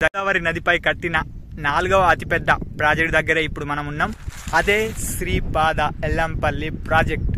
గోదావరి నదిపై కట్టిన 4వ అతిపెద్ద ప్రాజెక్ట్ దగ్గర ఇప్పుడు మనం ఉన్నాం. అదే శ్రీపాద ఎల్లంపల్లి ప్రాజెక్ట్.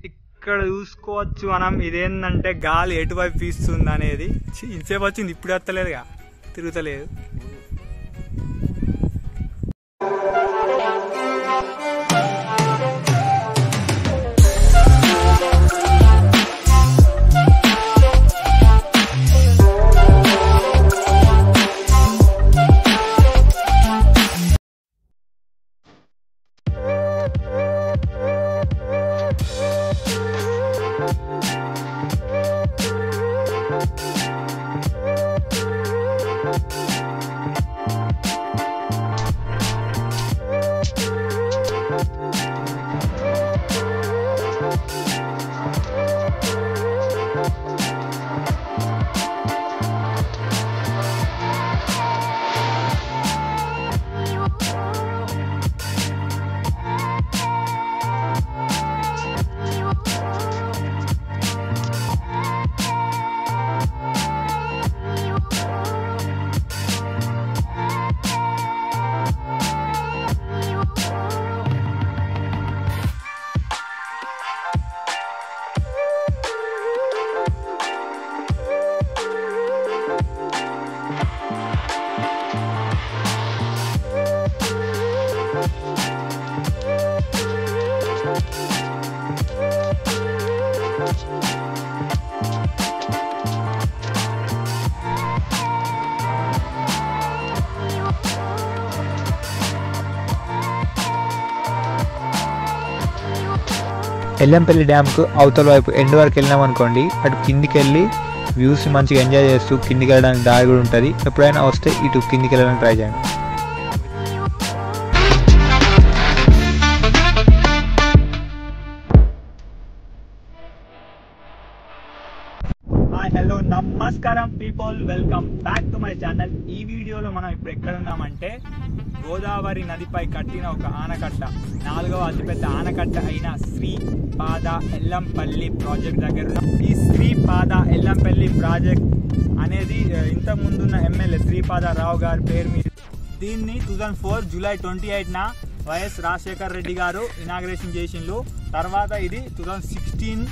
ఇక్కడ చూసుకోవచ్చు మనం, ఇదేంటంటే గాలి ఎటువైపు వీస్తుంది అనేది. ఇంతసేపు వచ్చింది, ఇప్పుడు వస్తలేదుగా, తిరుగుతలేదు. ఎల్లంపల్లి డ్యామ్కు అవతల వైపు ఎండ్ వరకు వెళ్ళినాం అనుకోండి, అటు కిందికి వెళ్ళి వ్యూస్ మంచిగా ఎంజాయ్ చేస్తూ కిందికి వెళ్ళడానికి దారి కూడా ఉంటుంది. ఎప్పుడైనా వస్తే ఇటు కిందికి వెళ్ళడానికి ట్రై చేయండి. హలో నమస్కారం people, welcome back to my channel. ఈ వీడియోలో మనం ఇప్పుడు ఎక్కడ ఉన్నామంటే గోదావరి నదిపై కట్టిన ఒక ఆనకట్ట, 4వ అతిపెద్ద ఆనకట్ట అయిన శ్రీపాద ఎల్లంపల్లి ప్రాజెక్ట్ దగ్గర ఉన్నాం. ఈ శ్రీపాద ఎల్లంపల్లి ప్రాజెక్ట్ అనేది ఇంతకు ముందున్న ఎమ్మెల్యే శ్రీపాదరావు గారి పేరు మీద. దీన్ని 2004 జూలై 28న వైఎస్ రాజశేఖర్ రెడ్డి గారు ఇనాగ్రేషన్ చేసిండ్రు. తర్వాత ఇది 2016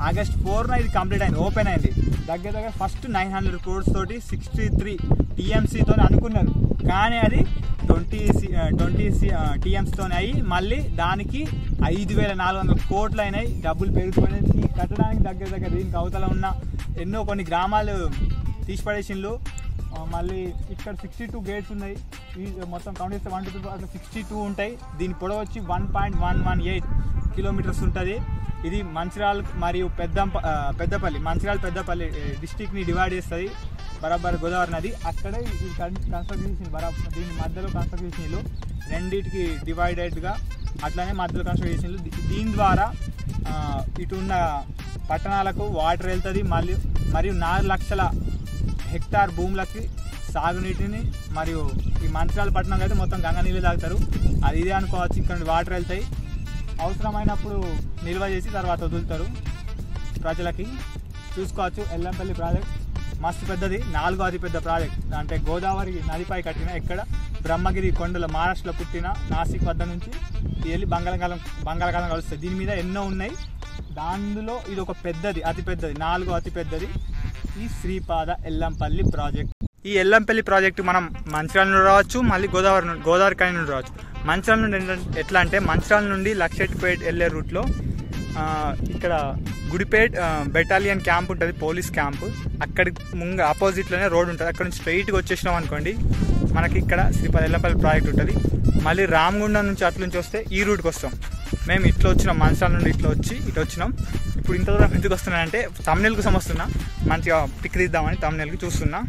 ఆగస్ట్ 4న ఇది కంప్లీట్ అయింది, ఓపెన్ అయింది. దగ్గర దగ్గర ఫస్ట్ 900 crores తోటి 63 TMCతో అనుకున్నారు, కానీ అది 20 TMCతో అయ్యి మళ్ళీ దానికి 5400 కోట్లు అయినాయి. డబ్బులు పెరిగిపోయినాయి. ఈ కట్టడానికి దగ్గర దగ్గర దీనికి అవతల ఉన్న ఎన్నో కొన్ని గ్రామాలు తీసిపడేసిండ్రు. మళ్ళీ ఇక్కడ 62 గేట్స్ ఉన్నాయి. ఈ మొత్తం కౌంట్ చేస్తే 1 2 అట్లా 62 ఉంటాయి. దీని పొడవు వచ్చి 1.118 కిలోమీటర్స్ ఉంటుంది. ఇది మంచిర్యాల మరియు పెద్దపల్లి, మంచిర్యాల పెద్దపల్లి డిస్టిక్ని డివైడ్ చేస్తుంది బరాబర్ గోదావరి నది. అక్కడే ఇది కన్స్ట్రక్ట్ చేసింది, బరాబర్ దీని మధ్యలో కన్స్ట్రక్ట్ చేసిండ్రు, రెండింటికి డివైడెడ్గా అట్లానే మధ్యలో కన్స్ట్రక్ట్ చేసిండ్రు. దీని ద్వారా ఇటు ఉన్న పట్టణాలకు వాటర్ వెళ్తుంది. మరియు 4 లక్షల హెక్టార్ భూములకి సాగునీటిని, మరియు ఈ మంచిర్యాల పట్టణంలో అయితే మొత్తం గంగా నీళ్ళు తాగుతారు. అది ఇదే అనుకోవచ్చు. ఇక్కడ వాటర్ వెళ్తాయి, అవసరమైనప్పుడు నిల్వ చేసి తర్వాత వదులుతారు ప్రజలకి. చూసుకోవచ్చు ఎల్లంపల్లి ప్రాజెక్ట్ మస్తు పెద్దది, 4వ అతిపెద్ద ప్రాజెక్ట్. అంటే గోదావరి నదిపై కట్టిన, ఎక్కడ బ్రహ్మగిరి కొండల మహారాష్ట్రలో పుట్టిన నాసిక్ వద్ద నుంచి వెళ్ళి బంగాళాఖాతం కలుస్తుంది. దీని మీద ఎన్నో ఉన్నాయి, దానిలో ఇది ఒక పెద్దది, అతిపెద్దది, 4వ అతిపెద్దది ఈ శ్రీపాద ఎల్లంపల్లి ప్రాజెక్ట్. ఈ ఎల్లంపల్లి ప్రాజెక్టు మనం మంచిర్యాల నుండి రావచ్చు, మళ్ళీ గోదావరి కని నుండి రావచ్చు. మంచిర్యాల నుండి ఎట్లా అంటే మంచిర్యాల నుండి లక్షెట్టిపేట వెళ్ళే రూట్లో ఇక్కడ గుడిపేట్ బెటాలియన్ క్యాంప్ ఉంటుంది, పోలీస్ క్యాంప్. అక్కడికి ఆపోజిట్లోనే రోడ్ ఉంటుంది. అక్కడ నుంచి స్ట్రైట్గా వచ్చేసినాం అనుకోండి మనకి ఇక్కడ శ్రీపతి ఎల్లంపల్లి ప్రాజెక్ట్ ఉంటుంది. మళ్ళీ రామగుండం నుంచి అట్ల నుంచి వస్తే ఈ రూట్కి వస్తాం. మేము ఇట్లా వచ్చినాం, మంచిర్యాల నుండి ఇట్లా వచ్చినాం. ఇప్పుడు ఇంత దూరం ఎందుకు వస్తున్నానంటే తమ్నెల్ కోసం వస్తున్నా, మంచిగా పిక్ తీద్దామని తమ్నెల్కి చూస్తున్నా.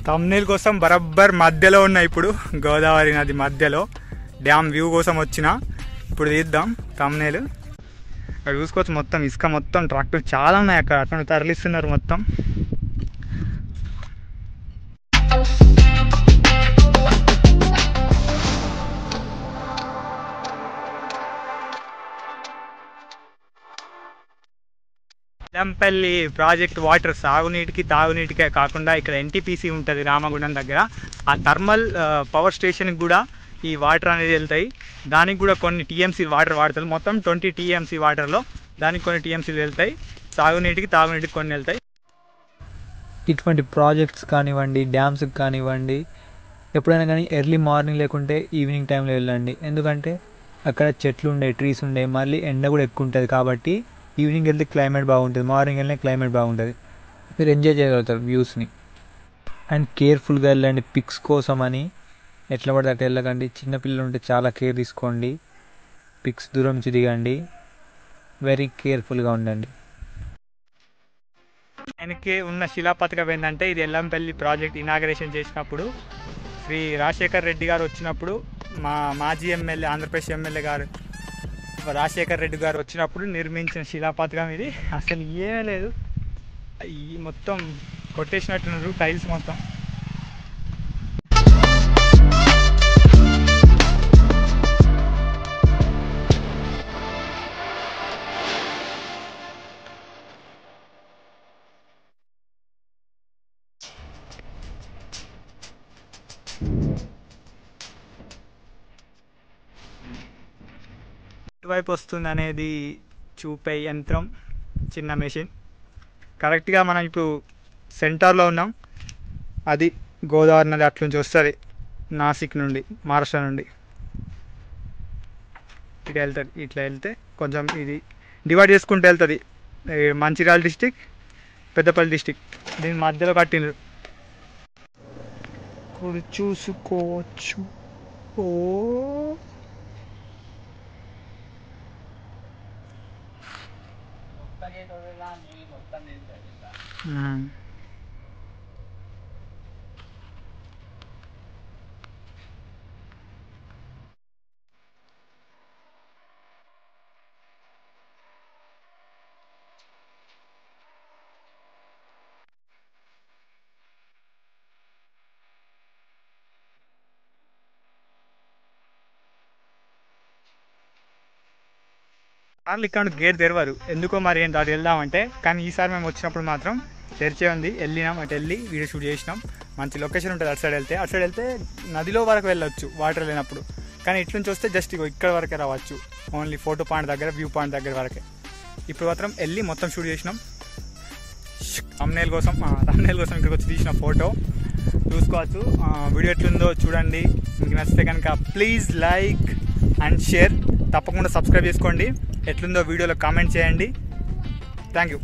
తమ్నెల్ కోసం బరబ్బర్ మధ్యలో ఉన్నా, ఇప్పుడు గోదావరి నది మధ్యలో డ్యామ్ వ్యూ కోసం వచ్చిన. ఇప్పుడు తీద్దాం తమ్నెల్. అక్కడ చూసుకోవచ్చు మొత్తం ఇసుక, మొత్తం ట్రాక్టర్ చాలా ఉన్నాయి అక్కడ, అట్లా తరలిస్తున్నారు మొత్తం. ఎల్లంపల్లి ప్రాజెక్ట్ వాటర్ సాగునీటికి తాగునీటికే కాకుండా ఇక్కడ ఎన్టీపీసీ ఉంటుంది రామగుండం దగ్గర. ఆ థర్మల్ పవర్ స్టేషన్కి కూడా ఈ వాటర్ అనేది వెళ్తాయి. దానికి కూడా కొన్ని టీఎంసీ వాటర్ వాడతారు. మొత్తం 20 టీఎంసీ వాటర్లో దానికి కొన్ని టీఎంసీలు వెళ్తాయి. తాగునీటికి కొన్ని వెళ్తాయి. ఇటువంటి ప్రాజెక్ట్స్ కానివ్వండి, డ్యామ్స్కి కానివ్వండి, ఎప్పుడైనా కానీ ఎర్లీ మార్నింగ్ లేకుంటే ఈవినింగ్ టైంలో వెళ్ళండి. ఎందుకంటే అక్కడ చెట్లు ఉండే, ట్రీస్ ఉండే, మళ్ళీ ఎండ కూడా ఎక్కువ ఉంటుంది. కాబట్టి ఈవినింగ్ వెళ్తే క్లైమేట్ బాగుంటుంది, మార్నింగ్ వెళ్ళినా క్లైమేట్ బాగుంటుంది. మీరు ఎంజాయ్ చేయగలుగుతారు వ్యూస్ని. అండ్ కేర్ఫుల్గా వెళ్ళండి పిక్స్ కోసం అని. ఎట్లా పడితే అట్లా వెళ్ళకండి. చిన్నపిల్లలు ఉంటే చాలా కేర్ తీసుకోండి. పిక్స్ దూరం నుంచి దిగండి. వెరీ కేర్ఫుల్గా ఉండండి. ఆయనకి ఉన్న శిలాపథకం ఏంటంటే ఇది ఎల్లంపల్లి ప్రాజెక్ట్ ఇనాగరేషన్ చేసినప్పుడు శ్రీ రాజశేఖర్ రెడ్డి గారు వచ్చినప్పుడు, మాజీ ఎమ్మెల్యే ఆంధ్రప్రదేశ్ ఎమ్మెల్యే గారు రాజశేఖర్ రెడ్డి గారు వచ్చినప్పుడు నిర్మించిన శిలాపథకం ఇది. అసలు ఏమీ లేదు, ఈ మొత్తం కొట్టేసినట్టున్నారు టైల్స్ మొత్తం. ఎటువైపు వస్తుంది అనేది చూపే యంత్రం, చిన్న మెషిన్. కరెక్ట్గా మనం ఇప్పుడు సెంటర్లో ఉన్నాం. అది గోదావరి నది అట్ల నుంచి వస్తుంది, నాసిక్ నుండి, మహారాష్ట్ర నుండి ఇట్లా వెళ్తుంది. ఇట్లా వెళ్తే కొంచెం ఇది డివైడ్ చేసుకుంటూ వెళ్తుంది. మంచిర్యాల డిస్టిక్, పెద్దపల్లి డిస్టిక్, దీని మధ్యలో కట్టిండ్రు. ఇప్పుడు చూసుకోవచ్చు. ఓ సార్లు ఇక్కడ గేట్ తెరవరు ఎందుకో మరి, ఏంటి అటు వెళ్దామంటే. కానీ ఈసారి మేము వచ్చినప్పుడు మాత్రం తెరిచే ఉంది. వెళ్ళినాం, అటు వెళ్ళి వీడియో షూట్ చేసినాం. మంచి లొకేషన్ ఉంటుంది. అటు సైడ్ వెళ్తే నదిలో వరకు వెళ్ళొచ్చు వాటర్ లేనప్పుడు. కానీ ఇటు నుంచి వస్తే జస్ట్ ఇక్కడ వరకే రావచ్చు, ఓన్లీ ఫోటో పాయింట్ దగ్గర, వ్యూ పాయింట్ దగ్గర వరకే. ఇప్పుడు మాత్రం వెళ్ళి మొత్తం షూట్ చేసినాం. తమ్నెల్ కోసం ఇక్కడికి వచ్చి తీసిన ఫోటో చూసుకోవచ్చు. వీడియో ఎట్లుందో చూడండి. మీకు నచ్చితే కనుక ప్లీజ్ లైక్ అండ్ షేర్. తప్పకుండా సబ్స్క్రైబ్ చేసుకోండి. ఎట్లుందో వీడియోలో కామెంట్ చేయండి. Thank you.